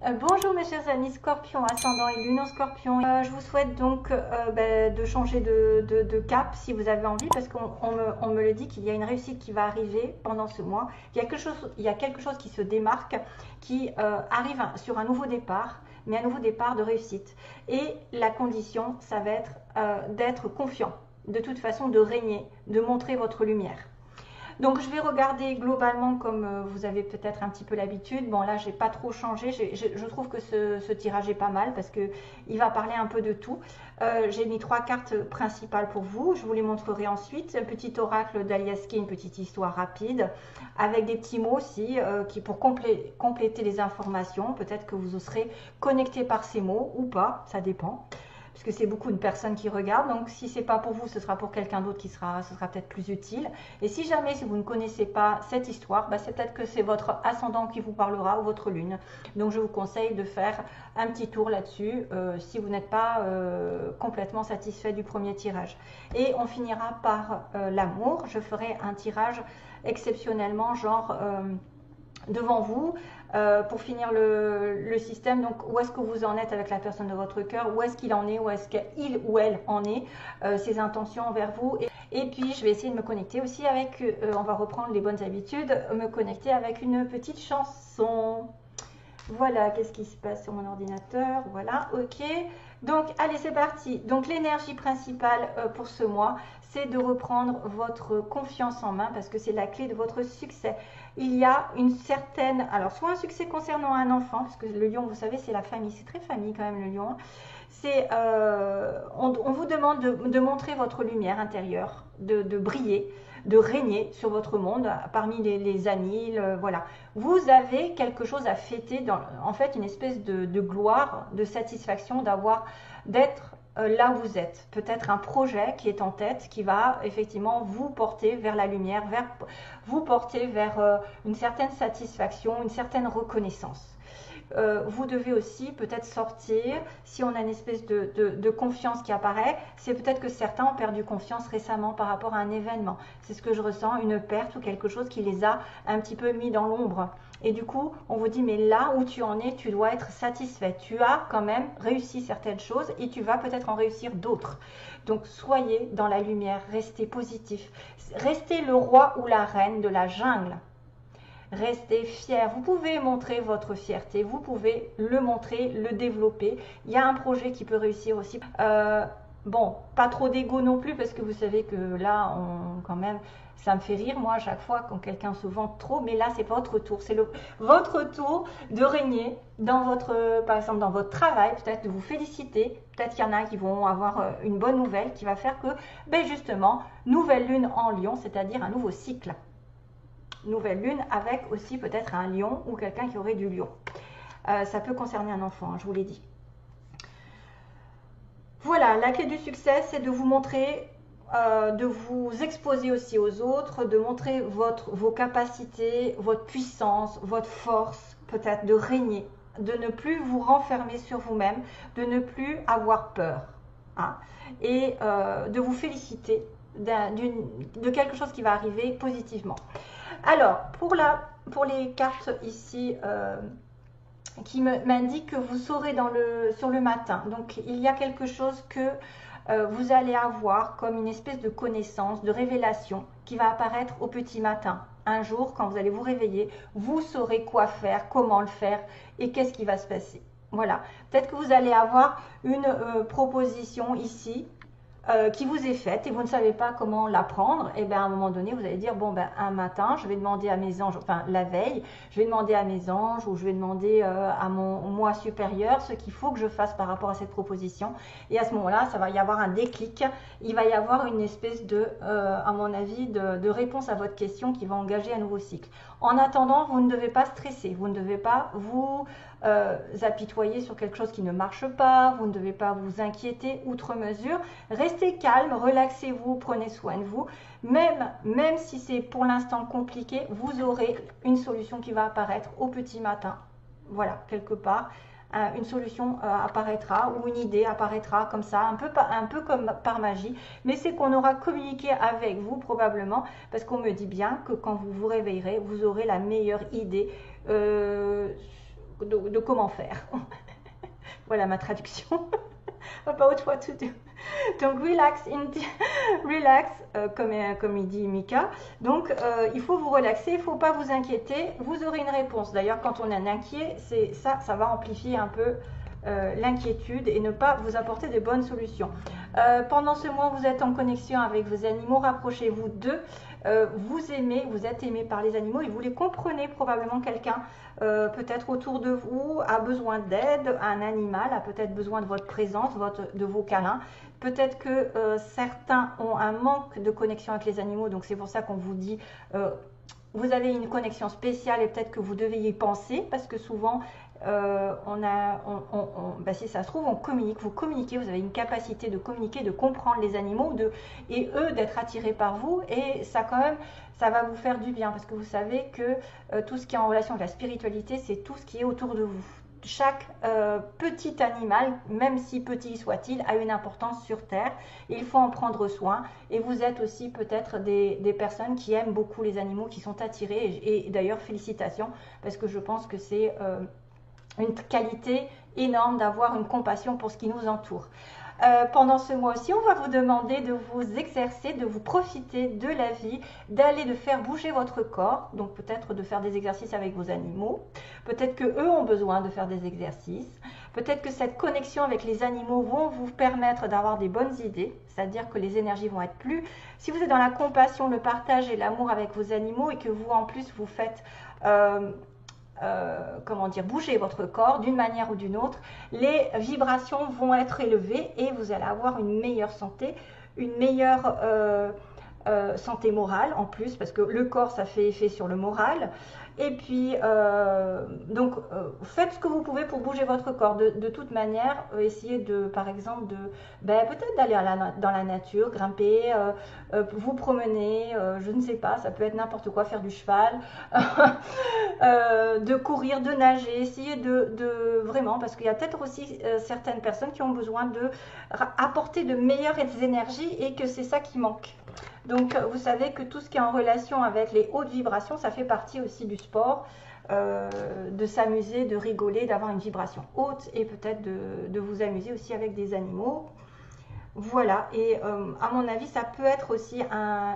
Bonjour mes chers amis Scorpion, ascendant et lune en Scorpion. Je vous souhaite donc de changer de cap si vous avez envie, parce qu'on me le dit qu'il y a une réussite qui va arriver pendant ce mois. Il y a quelque chose qui se démarque, qui arrive sur un nouveau départ, mais un nouveau départ de réussite. Et la condition, ça va être d'être confiant, de toute façon de régner, de montrer votre lumière. Donc je vais regarder globalement comme vous avez peut-être un petit peu l'habitude. Bon là j'ai pas trop changé, je trouve que ce tirage est pas mal parce que il va parler un peu de tout. J'ai mis 3 cartes principales pour vous, je vous les montrerai ensuite. Un petit oracle d'Aliaski, une petite histoire rapide avec des petits mots aussi qui pour compléter les informations. Peut-être que vous serez connecté par ces mots ou pas, ça dépend. Parce que c'est beaucoup de personnes qui regardent, donc si c'est pas pour vous, ce sera pour quelqu'un d'autre ce sera peut-être plus utile. Et si jamais si vous ne connaissez pas cette histoire, c'est peut-être que c'est votre ascendant qui vous parlera ou votre lune. Donc je vous conseille de faire un petit tour là-dessus si vous n'êtes pas complètement satisfait du premier tirage. Et on finira par l'amour. Je ferai un tirage exceptionnellement genre devant vous pour finir le système. Donc où est-ce que vous en êtes avec la personne de votre cœur, où est-ce qu'il en est, où est-ce qu'il ou elle en est, ses intentions envers vous. Et puis je vais essayer de me connecter aussi avec, on va reprendre les bonnes habitudes, me connecter avec une petite chanson. Voilà, qu'est-ce qui se passe sur mon ordinateur? Voilà, ok. Donc, allez, c'est parti. Donc, l'énergie principale pour ce mois, c'est de reprendre votre confiance en main parce que c'est la clé de votre succès. Il y a une certaine... Alors, soit un succès concernant un enfant, parce que le lion, vous savez, c'est la famille. C'est très famille quand même, le lion. On vous demande de montrer votre lumière intérieure, de briller, de régner sur votre monde parmi les amis, voilà. Vous avez quelque chose à fêter, en fait une espèce de gloire, de satisfaction d'être là où vous êtes. Peut-être un projet qui est en tête, qui va effectivement vous porter vers la lumière, vous porter vers une certaine satisfaction, une certaine reconnaissance. Vous devez aussi peut-être sortir, si on a une espèce de confiance qui apparaît, c'est peut-être que certains ont perdu confiance récemment par rapport à un événement. C'est ce que je ressens, une perte ou quelque chose qui les a un petit peu mis dans l'ombre. Et du coup, on vous dit, mais là où tu en es, tu dois être satisfait. Tu as quand même réussi certaines choses et tu vas peut-être en réussir d'autres. Donc, soyez dans la lumière, restez positif. Restez le roi ou la reine de la jungle. Restez fiers. Vous pouvez montrer votre fierté, vous pouvez le montrer, le développer. Il y a un projet qui peut réussir aussi. Bon, pas trop d'ego non plus parce que vous savez que là, quand même, ça me fait rire moi à chaque fois quand quelqu'un se vante trop. Mais là, c'est votre tour, c'est votre tour de régner dans votre, par exemple, dans votre travail, peut-être de vous féliciter. Peut-être qu'il y en a qui vont avoir une bonne nouvelle qui va faire que, ben justement, nouvelle lune en Lion, c'est-à-dire un nouveau cycle. Nouvelle lune avec aussi peut-être un lion ou quelqu'un qui aurait du lion. Ça peut concerner un enfant, je vous l'ai dit. Voilà, la clé du succès, c'est de vous montrer, de vous exposer aussi aux autres, de montrer vos capacités, votre puissance, votre force, peut-être de régner, de ne plus vous renfermer sur vous-même, de ne plus avoir peur. Hein, et de vous féliciter de quelque chose qui va arriver positivement. Alors, pour les cartes ici qui m'indiquent que vous saurez sur le matin. Donc, il y a quelque chose que vous allez avoir comme une espèce de connaissance, de révélation qui va apparaître au petit matin. Un jour, quand vous allez vous réveiller, vous saurez quoi faire, comment le faire et qu'est-ce qui va se passer. Voilà. Peut-être que vous allez avoir une proposition ici qui vous est faite et vous ne savez pas comment la prendre, et bien à un moment donné, vous allez dire, bon, ben un matin, je vais demander à mes anges, enfin la veille, je vais demander à mes anges ou je vais demander à mon moi supérieur ce qu'il faut que je fasse par rapport à cette proposition. Et à ce moment-là, ça va y avoir un déclic, il va y avoir une espèce à mon avis, de réponse à votre question qui va engager un nouveau cycle. En attendant, vous ne devez pas stresser, vous ne devez pas vous apitoyer sur quelque chose qui ne marche pas, vous ne devez pas vous inquiéter outre mesure. Restez calme, relaxez-vous, prenez soin de vous. Même si c'est pour l'instant compliqué, vous aurez une solution qui va apparaître au petit matin. Voilà, quelque part, une solution apparaîtra ou une idée apparaîtra comme ça, un peu comme par magie. Mais c'est qu'on aura communiqué avec vous probablement parce qu'on me dit bien que quand vous vous réveillerez, vous aurez la meilleure idée de comment faire. Voilà ma traduction. About what to do. Donc relax, comme il dit Mika. Donc il faut vous relaxer, il ne faut pas vous inquiéter. Vous aurez une réponse. D'ailleurs, quand on est inquiet, c'est ça va amplifier un peu l'inquiétude et ne pas vous apporter de bonnes solutions. Pendant ce mois, vous êtes en connexion avec vos animaux. Rapprochez-vous d'eux. Vous aimez, vous êtes aimé par les animaux et vous les comprenez. Probablement quelqu'un peut-être autour de vous a besoin d'aide, un animal a peut-être besoin de votre présence, de vos câlins. Peut-être que certains ont un manque de connexion avec les animaux, donc c'est pour ça qu'on vous dit vous avez une connexion spéciale et peut-être que vous devez y penser parce que souvent si ça se trouve, on communique, vous communiquez, vous avez une capacité de communiquer, de comprendre les animaux et eux d'être attirés par vous et ça quand même, ça va vous faire du bien parce que vous savez que tout ce qui est en relation avec la spiritualité, c'est tout ce qui est autour de vous. Chaque petit animal, même si petit soit-il, a une importance sur Terre. Il faut en prendre soin. Et vous êtes aussi peut-être des personnes qui aiment beaucoup les animaux, qui sont attirées. Et d'ailleurs, félicitations, parce que je pense que c'est une qualité énorme d'avoir une compassion pour ce qui nous entoure. Pendant ce mois aussi, on va vous demander de vous exercer, de vous profiter de la vie, de faire bouger votre corps, donc peut-être de faire des exercices avec vos animaux, peut-être que eux ont besoin de faire des exercices, peut-être que cette connexion avec les animaux vont vous permettre d'avoir des bonnes idées, c'est-à-dire que les énergies vont être plus... Si vous êtes dans la compassion, le partage et l'amour avec vos animaux et que vous en plus vous faites... bouger votre corps d'une manière ou d'une autre, les vibrations vont être élevées et vous allez avoir une meilleure santé, une meilleure santé morale en plus, parce que le corps, ça fait effet sur le moral. Et puis, faites ce que vous pouvez pour bouger votre corps. De toute manière, essayez de, par exemple, peut-être d'aller dans la nature, grimper, vous promener, je ne sais pas, ça peut être n'importe quoi, faire du cheval, de courir, de nager, essayez de vraiment, parce qu'il y a peut-être aussi certaines personnes qui ont besoin de apporter de meilleures énergies et que c'est ça qui manque. Donc, vous savez que tout ce qui est en relation avec les hautes vibrations, ça fait partie aussi du sport, de s'amuser, de rigoler, d'avoir une vibration haute et peut-être de vous amuser aussi avec des animaux. Voilà, et à mon avis, ça peut être aussi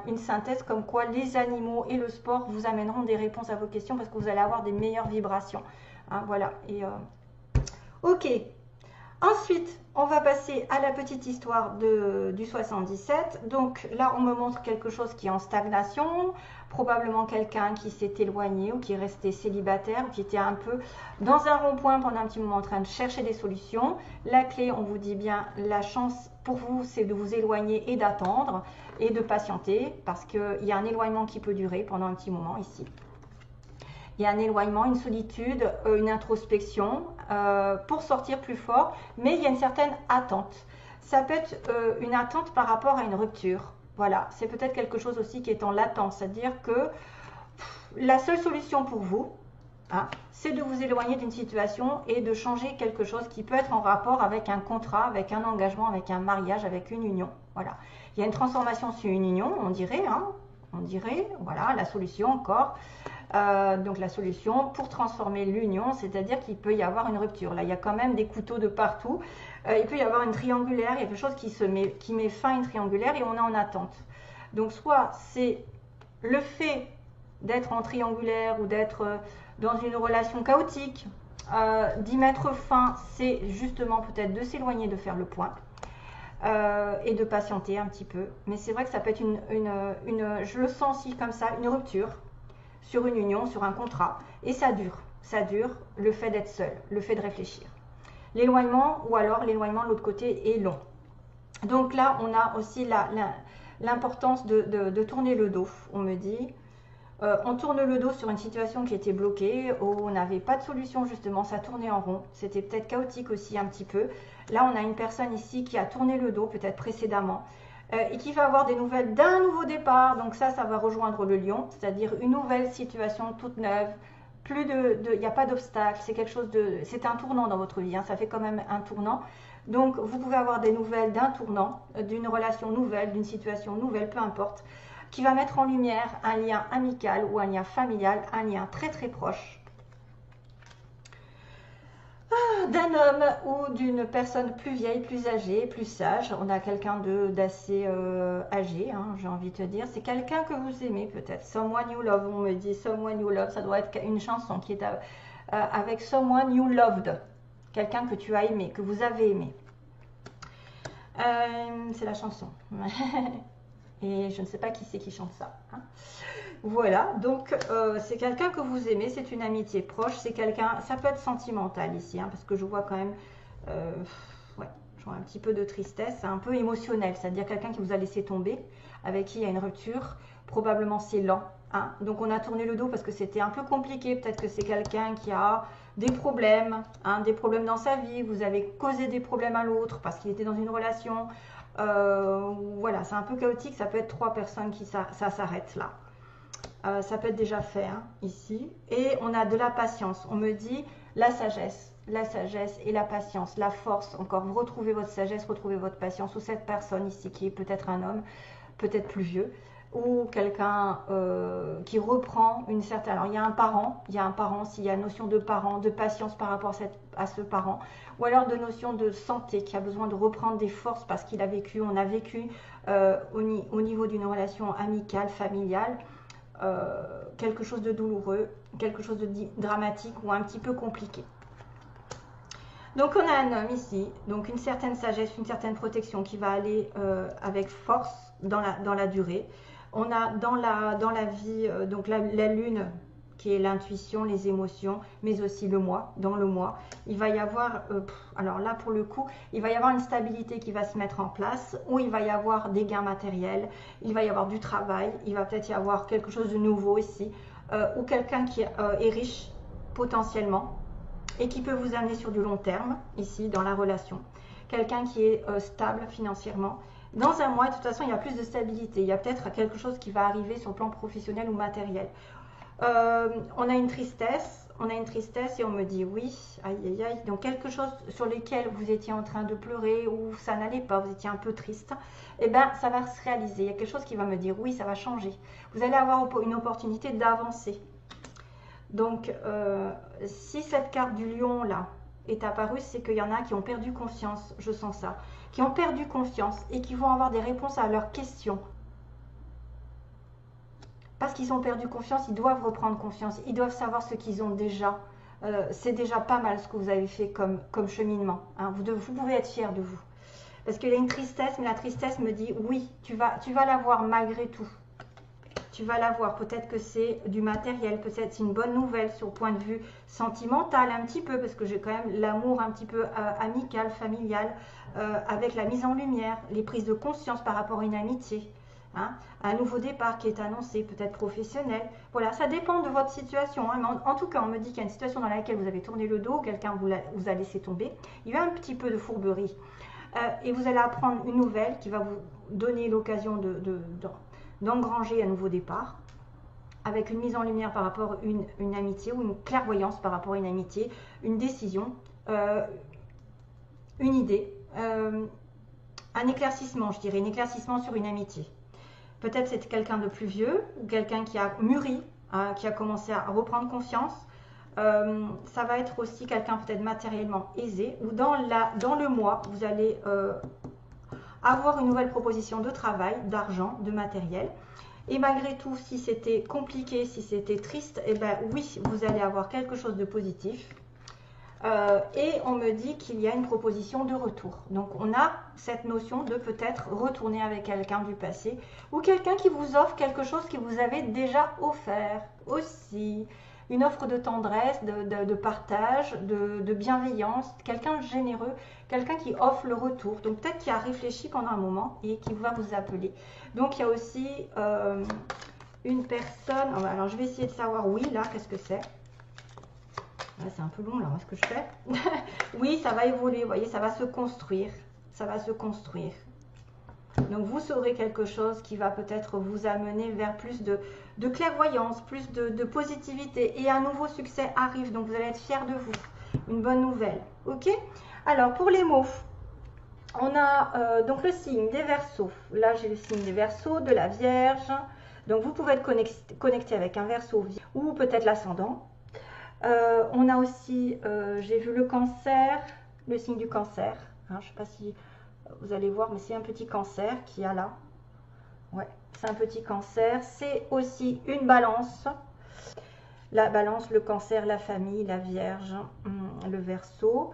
une synthèse comme quoi les animaux et le sport vous amèneront des réponses à vos questions parce que vous allez avoir des meilleures vibrations. Hein, voilà, et ok. Ensuite, on va passer à la petite histoire du 77. Donc là, on me montre quelque chose qui est en stagnation, probablement quelqu'un qui s'est éloigné ou qui est resté célibataire ou qui était un peu dans un rond-point pendant un petit moment en train de chercher des solutions. La clé, on vous dit bien, la chance pour vous, c'est de vous éloigner et d'attendre et de patienter parce qu'il y a un éloignement qui peut durer pendant un petit moment ici. Il y a un éloignement, une solitude, une introspection pour sortir plus fort, mais il y a une certaine attente. Ça peut être une attente par rapport à une rupture. Voilà, c'est peut-être quelque chose aussi qui est en latence, c'est-à-dire que la seule solution pour vous, hein, c'est de vous éloigner d'une situation et de changer quelque chose qui peut être en rapport avec un contrat, avec un engagement, avec un mariage, avec une union. Voilà, il y a une transformation sur une union, on dirait, voilà, la solution encore. Donc la solution pour transformer l'union, c'est-à-dire qu'il peut y avoir une rupture. Là, il y a quand même des couteaux de partout. Il peut y avoir une triangulaire, il y a quelque chose qui met fin à une triangulaire et on est en attente. Donc soit c'est le fait d'être en triangulaire ou d'être dans une relation chaotique, d'y mettre fin, c'est justement peut-être de s'éloigner, de faire le point. Et de patienter un petit peu. Mais c'est vrai que ça peut être je le sens aussi comme ça, une rupture sur une union, sur un contrat. Et ça dure, le fait d'être seul, le fait de réfléchir. L'éloignement, ou alors l'éloignement de l'autre côté est long. Donc là, on a aussi l'importance de tourner le dos, on me dit. On tourne le dos sur une situation qui était bloquée, où on n'avait pas de solution justement, ça tournait en rond. C'était peut-être chaotique aussi un petit peu. Là, on a une personne ici qui a tourné le dos, peut-être précédemment, et qui va avoir des nouvelles d'un nouveau départ. Donc ça va rejoindre le lion, c'est-à-dire une nouvelle situation toute neuve. Il n'y a pas d'obstacle, c'est un tournant dans votre vie, hein, ça fait quand même un tournant. Donc vous pouvez avoir des nouvelles d'un tournant, d'une relation nouvelle, d'une situation nouvelle, peu importe, qui va mettre en lumière un lien amical ou un lien familial, un lien très très proche. d'un homme ou d'une personne plus vieille, plus âgée, plus sage. On a quelqu'un d'assez âgé, hein, j'ai envie de te dire. C'est quelqu'un que vous aimez peut-être. Someone you love, on me dit. Someone you love, ça doit être une chanson qui est avec Someone you loved. Quelqu'un que tu as aimé, que vous avez aimé. C'est la chanson. Et je ne sais pas qui c'est qui chante ça. Hein. Voilà, donc c'est quelqu'un que vous aimez, c'est une amitié proche, c'est quelqu'un, ça peut être sentimental ici, hein, parce que je vois quand même, ouais, je vois un petit peu de tristesse, c'est un peu émotionnel, c'est-à-dire quelqu'un qui vous a laissé tomber, avec qui il y a une rupture, probablement c'est lent. Hein. Donc on a tourné le dos parce que c'était un peu compliqué, peut-être que c'est quelqu'un qui a des problèmes dans sa vie, vous avez causé des problèmes à l'autre parce qu'il était dans une relation, voilà, c'est un peu chaotique, ça peut être 3 personnes qui ça s'arrête là. Ça peut être déjà fait hein, ici. Et on a de la patience. On me dit la sagesse et la patience, la force. Encore, vous retrouvez votre sagesse, retrouvez votre patience. Ou cette personne ici qui est peut-être un homme, peut-être plus vieux, ou quelqu'un qui reprend une certaine... Alors, il y a un parent, s'il y a notion de parent, de patience par rapport à ce parent, ou alors de notion de santé qui a besoin de reprendre des forces parce qu'il a vécu, on a vécu au niveau d'une relation amicale, familiale, quelque chose de douloureux, quelque chose de dramatique ou un petit peu compliqué. Donc on a un homme ici, donc une certaine sagesse, une certaine protection qui va aller avec force dans la durée. On a dans la vie, donc la lune qui est l'intuition, les émotions, mais aussi le moi. Dans le moi, il va y avoir, alors là pour le coup, il va y avoir une stabilité qui va se mettre en place, où il va y avoir des gains matériels, il va y avoir du travail, il va peut-être y avoir quelque chose de nouveau ici, ou quelqu'un qui est riche potentiellement, et qui peut vous amener sur du long terme, ici, dans la relation. Quelqu'un qui est stable financièrement. Dans un mois, de toute façon, il y a plus de stabilité. Il y a peut-être quelque chose qui va arriver sur le plan professionnel ou matériel. On a une tristesse et on me dit oui, aïe aïe aïe, donc quelque chose sur lequel vous étiez en train de pleurer ou ça n'allait pas, vous étiez un peu triste, et bien ça va se réaliser, il y a quelque chose qui va me dire oui, ça va changer, vous allez avoir une opportunité d'avancer. Donc si cette carte du lion là est apparue, c'est qu'il y en a qui ont perdu confiance, je sens ça, qui ont perdu confiance et qui vont avoir des réponses à leurs questions. Parce qu'ils ont perdu confiance, ils doivent reprendre confiance, ils doivent savoir ce qu'ils ont déjà. C'est déjà pas mal ce que vous avez fait comme cheminement. Hein. Vous pouvez être fiers de vous. Parce qu'il y a une tristesse, mais la tristesse me dit oui, tu vas l'avoir malgré tout. Tu vas l'avoir. Peut-être que c'est du matériel, peut-être c'est une bonne nouvelle sur le point de vue sentimental un petit peu, parce que j'ai quand même l'amour un petit peu amical, familial, avec la mise en lumière, les prises de conscience par rapport à une amitié. Hein, un nouveau départ qui est annoncé, peut-être professionnel. Voilà, ça dépend de votre situation. Hein, mais en tout cas, on me dit qu'il y a une situation dans laquelle vous avez tourné le dos, quelqu'un vous a laissé tomber. Il y a un petit peu de fourberie. Et vous allez apprendre une nouvelle qui va vous donner l'occasion d'engranger un nouveau départ, avec une mise en lumière par rapport à une amitié, ou une clairvoyance par rapport à une amitié, une décision, une idée, un éclaircissement, je dirais, un éclaircissement sur une amitié. Peut-être c'est quelqu'un de plus vieux ou quelqu'un qui a mûri, hein, qui a commencé à reprendre confiance. Ça va être aussi quelqu'un peut-être matériellement aisé, ou dans le mois, vous allez avoir une nouvelle proposition de travail, d'argent, de matériel. Et malgré tout, si c'était compliqué, si c'était triste, eh ben oui, vous allez avoir quelque chose de positif. Et on me dit qu'il y a une proposition de retour. Donc on a cette notion de peut-être retourner avec quelqu'un du passé, ou quelqu'un qui vous offre quelque chose que vous avez déjà offert aussi. Une offre de tendresse, de partage, de bienveillance, quelqu'un de généreux, quelqu'un qui offre le retour. Donc peut-être qui a réfléchi pendant un moment et qui va vous appeler. Donc il y a aussi une personne, alors je vais essayer de savoir, oui là, qu'est-ce que c'est? C'est un peu long là, ce que je fais. Oui, ça va évoluer, vous voyez, ça va se construire. Ça va se construire. Donc vous saurez quelque chose qui va peut-être vous amener vers plus de clairvoyance, plus de positivité. Et un nouveau succès arrive, donc vous allez être fiers de vous. Une bonne nouvelle. Ok? Alors pour les mots, on a donc le signe des Verseaux. Là j'ai le signe des Verseaux, de la Vierge. Donc vous pouvez être connecté avec un Verseau ou peut-être l'ascendant. On a aussi, j'ai vu le cancer, le signe du cancer. Hein, je ne sais pas si vous allez voir, mais c'est un petit cancer qu'il y a là. Ouais, c'est un petit cancer. C'est aussi une balance. La balance, le cancer, la famille, la vierge, le verseau.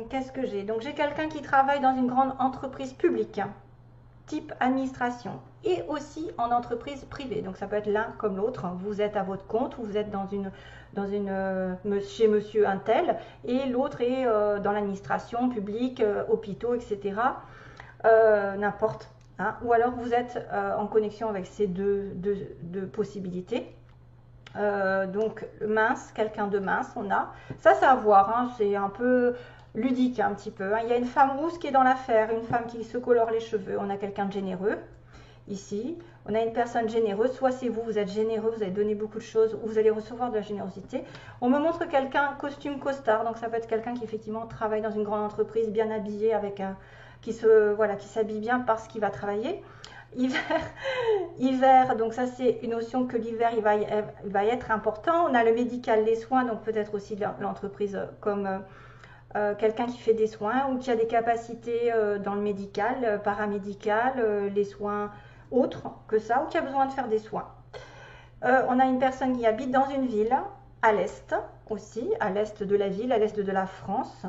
Qu'est-ce que j'ai? Donc j'ai quelqu'un qui travaille dans une grande entreprise publique, type administration, et aussi en entreprise privée. Donc ça peut être l'un comme l'autre. Vous êtes à votre compte ou vous êtes chez monsieur un tel, et l'autre est dans l'administration publique, hôpitaux, etc. N'importe. Hein. Ou alors vous êtes en connexion avec ces deux possibilités. Donc mince, quelqu'un de mince, on a. Ça, c'est à voir, hein, c'est un peu ludique un petit peu. Hein. Il y a une femme rousse qui est dans l'affaire, une femme qui se colore les cheveux. On a quelqu'un de généreux ici. On a une personne généreuse, soit c'est vous, vous êtes généreux, vous allez donner beaucoup de choses, ou vous allez recevoir de la générosité. On me montre quelqu'un costume costard, donc ça peut être quelqu'un qui effectivement travaille dans une grande entreprise, bien habillé, avec qui s'habille bien parce qu'il va travailler. Hiver, donc ça c'est une notion que l'hiver il va être important. On a le médical, les soins, donc peut-être aussi l'entreprise comme quelqu'un qui fait des soins ou qui a des capacités dans le médical, paramédical, les soins autres que ça, ou qui a besoin de faire des soins. On a une personne qui habite dans une ville à l'est aussi, à l'est de la ville, à l'est de la France.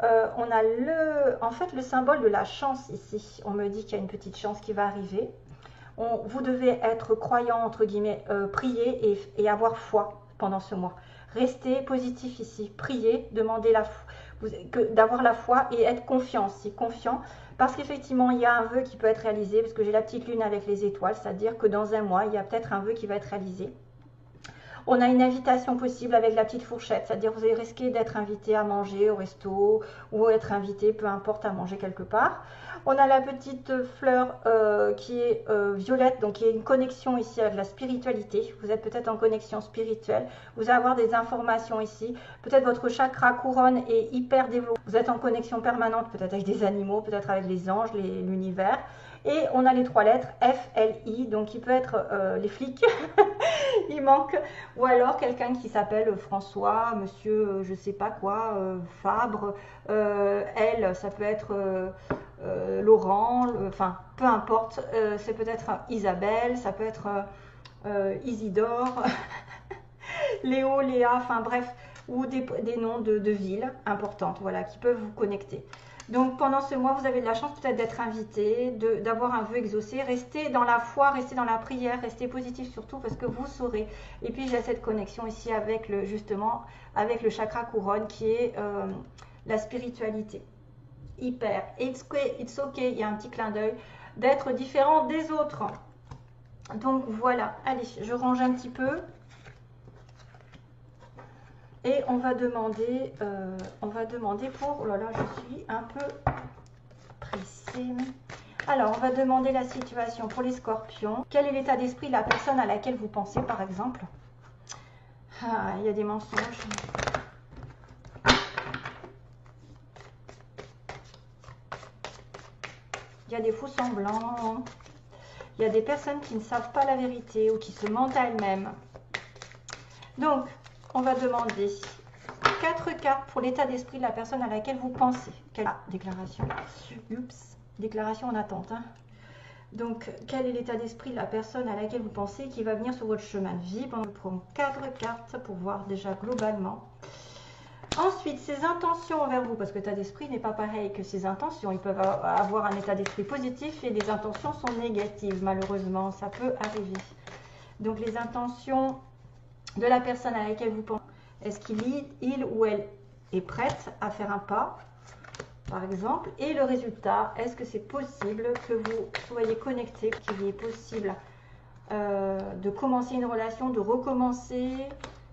On a en fait le symbole de la chance ici. On me dit qu'il y a une petite chance qui va arriver. Vous devez être croyant, entre guillemets, prier et avoir foi pendant ce mois. Restez positif ici, priez, demandez d'avoir la foi et être confiant, confiant, parce qu'effectivement il y a un vœu qui peut être réalisé, parce que j'ai la petite lune avec les étoiles, c'est-à-dire que dans un mois il y a peut-être un vœu qui va être réalisé. On a une invitation possible avec la petite fourchette, c'est-à-dire vous allez risquer d'être invité à manger au resto ou être invité, peu importe, à manger quelque part. On a la petite fleur qui est violette, donc qui est une connexion ici avec la spiritualité. Vous êtes peut-être en connexion spirituelle. Vous allez avoir des informations ici. Peut-être votre chakra couronne est hyper développé. Vous êtes en connexion permanente, peut-être avec des animaux, peut-être avec les anges, l'univers. Et on a les 3 lettres F, L, I, donc il peut être les flics, il manque, ou alors quelqu'un qui s'appelle François, monsieur, je sais pas quoi, Fabre, elle, ça peut être Laurent, enfin, peu importe, c'est peut-être Isabelle, ça peut être Isidore, Léo, Léa, enfin bref, ou des noms de villes importantes, voilà, qui peuvent vous connecter. Donc pendant ce mois, vous avez de la chance peut-être d'être invité, d'avoir un vœu exaucé. Restez dans la foi, restez dans la prière, restez positif surtout parce que vous saurez. Et puis j'ai cette connexion ici avec justement avec le chakra couronne qui est la spiritualité. Hyper. It's okay, il y a un petit clin d'œil d'être différent des autres. Donc voilà, allez, je range un petit peu. Et on va demander pour... Oh là là, je suis un peu pressée. Alors, on va demander la situation pour les scorpions. Quel est l'état d'esprit de la personne à laquelle vous pensez, par exemple? Ah, il y a des mensonges. Il y a des faux semblants. Il y a des personnes qui ne savent pas la vérité ou qui se mentent à elles-mêmes. Donc, on va demander 4 cartes pour l'état d'esprit de la personne à laquelle vous pensez. Déclaration. Oups, déclaration en attente. Hein. Donc, quel est l'état d'esprit de la personne à laquelle vous pensez qui va venir sur votre chemin de vie? On prend 4 cartes pour voir déjà globalement. Ensuite, ses intentions envers vous, parce que l'état d'esprit n'est pas pareil que ses intentions. Ils peuvent avoir un état d'esprit positif et les intentions sont négatives, malheureusement. Ça peut arriver. Donc, les intentions de la personne à laquelle vous pensez. Est-ce qu'il ou elle est prête à faire un pas, par exemple? Et le résultat, est-ce que c'est possible que vous soyez connecté, qu'il est possible de commencer une relation, de recommencer?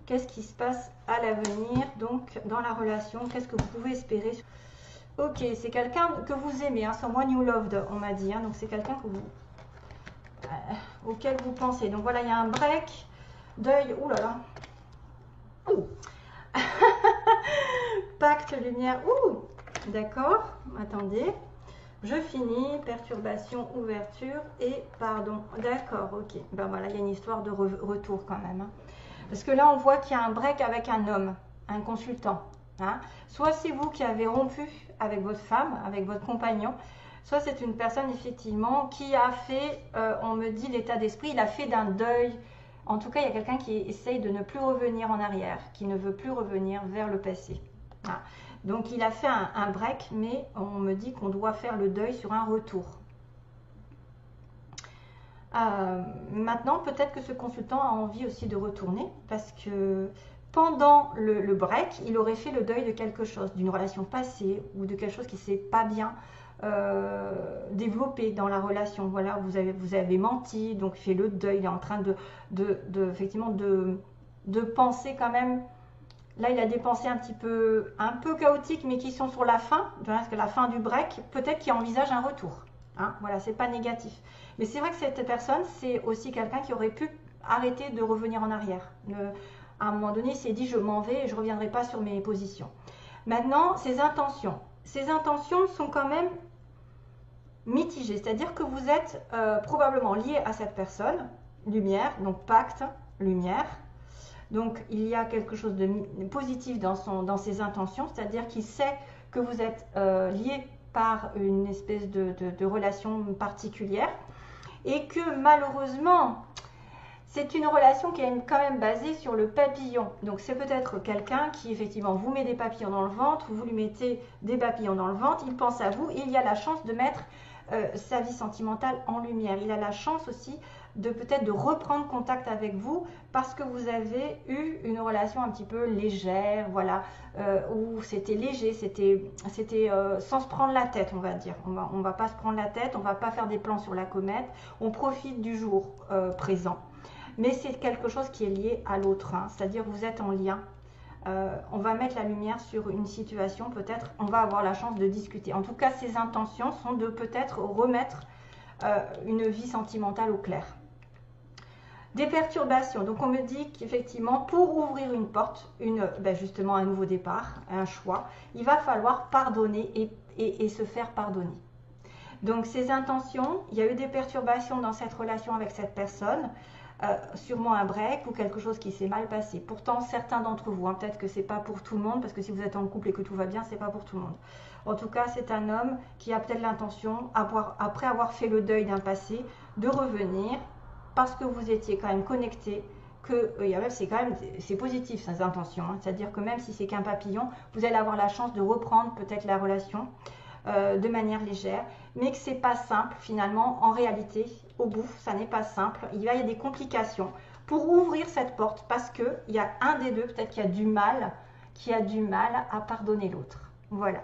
Qu'est-ce qui se passe à l'avenir, donc, dans la relation? Qu'est-ce que vous pouvez espérer? Ok, c'est quelqu'un que vous aimez, hein, someone you loved, on m'a dit. Hein, donc, c'est quelqu'un auquel vous pensez. Donc, voilà, il y a un break. Deuil, ouh là là. Ouh. Pacte, lumière, ouh. D'accord, attendez. Je finis, perturbation, ouverture et pardon. D'accord, ok. Ben voilà, il y a une histoire de retour quand même. Hein. Parce que là, on voit qu'il y a un break avec un homme, un consultant. Hein. Soit c'est vous qui avez rompu avec votre femme, avec votre compagnon, soit c'est une personne effectivement qui a fait, on me dit l'état d'esprit, il a fait d'un deuil. En tout cas, il y a quelqu'un qui essaye de ne plus revenir en arrière, qui ne veut plus revenir vers le passé. Hein. Donc il a fait un break, mais on me dit qu'on doit faire le deuil sur un retour. Maintenant, peut-être que ce consultant a envie aussi de retourner parce que pendant le break, il aurait fait le deuil de quelque chose, d'une relation passée ou de quelque chose qui ne s'est pas bien développé dans la relation. Voilà, vous avez menti, donc il fait le deuil, il est en train effectivement de penser quand même. Là, il a des pensées un peu chaotiques, mais qui sont sur la fin, parce que la fin du break, peut-être qu'il envisage un retour. Hein, voilà, c'est pas négatif. Mais c'est vrai que cette personne, c'est aussi quelqu'un qui aurait pu arrêter de revenir en arrière. À un moment donné, il s'est dit, je m'en vais et je ne reviendrai pas sur mes positions. Maintenant, ses intentions. Ses intentions sont quand même mitigées. C'est-à-dire que vous êtes probablement lié à cette personne, lumière, donc pacte, lumière. Donc, il y a quelque chose de positif dans ses intentions, c'est-à-dire qu'il sait que vous êtes lié par une espèce de relation particulière et que malheureusement, c'est une relation qui est quand même basée sur le papillon. Donc, c'est peut-être quelqu'un qui, effectivement, vous met des papillons dans le ventre, vous lui mettez des papillons dans le ventre, il pense à vous et il y a la chance de mettre sa vie sentimentale en lumière. Il a la chance aussi de peut-être de reprendre contact avec vous parce que vous avez eu une relation un petit peu légère, voilà, où c'était léger, c'était sans se prendre la tête, on va dire. On va pas se prendre la tête, on va pas faire des plans sur la comète, on profite du jour présent. Mais c'est quelque chose qui est lié à l'autre, hein, c'est-à-dire vous êtes en lien. On va mettre la lumière sur une situation, peut-être on va avoir la chance de discuter. En tout cas, ses intentions sont de peut-être remettre une vie sentimentale au clair. Des perturbations, donc on me dit qu'effectivement pour ouvrir une porte, justement un nouveau départ, un choix, il va falloir pardonner et se faire pardonner. Donc ces intentions, il y a eu des perturbations dans cette relation avec cette personne, sûrement un break ou quelque chose qui s'est mal passé. Pourtant certains d'entre vous, hein, peut-être que c'est pas pour tout le monde, parce que si vous êtes en couple et que tout va bien, c'est pas pour tout le monde. En tout cas, c'est un homme qui a peut-être l'intention, après avoir fait le deuil d'un passé, de revenir, parce que vous étiez quand même connecté, que c'est positif ces intentions, hein, c'est-à-dire que même si c'est qu'un papillon, vous allez avoir la chance de reprendre peut-être la relation de manière légère, mais que c'est pas simple finalement, en réalité, au bout, ça n'est pas simple, il y a des complications pour ouvrir cette porte, parce que il y a un des deux peut-être qui a du mal à pardonner l'autre. Voilà.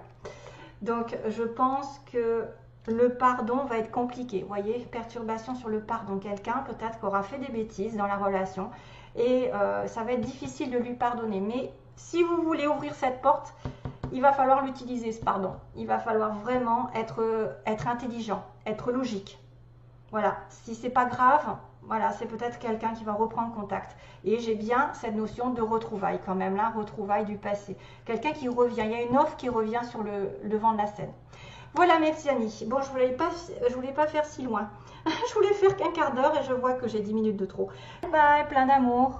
Donc je pense que le pardon va être compliqué. Vous voyez, perturbation sur le pardon. Quelqu'un peut-être qu'aura fait des bêtises dans la relation et ça va être difficile de lui pardonner. Mais si vous voulez ouvrir cette porte, il va falloir l'utiliser, ce pardon. Il va falloir vraiment être intelligent, être logique. Voilà, si c'est pas grave, voilà, c'est peut-être quelqu'un qui va reprendre contact. Et j'ai bien cette notion de retrouvailles quand même, là, retrouvailles du passé. Quelqu'un qui revient, il y a une offre qui revient sur le devant de la scène. Voilà mes petits amis. Bon, je voulais pas faire si loin. Je voulais faire qu'un quart d'heure et je vois que j'ai 10 minutes de trop. Bye, plein d'amour.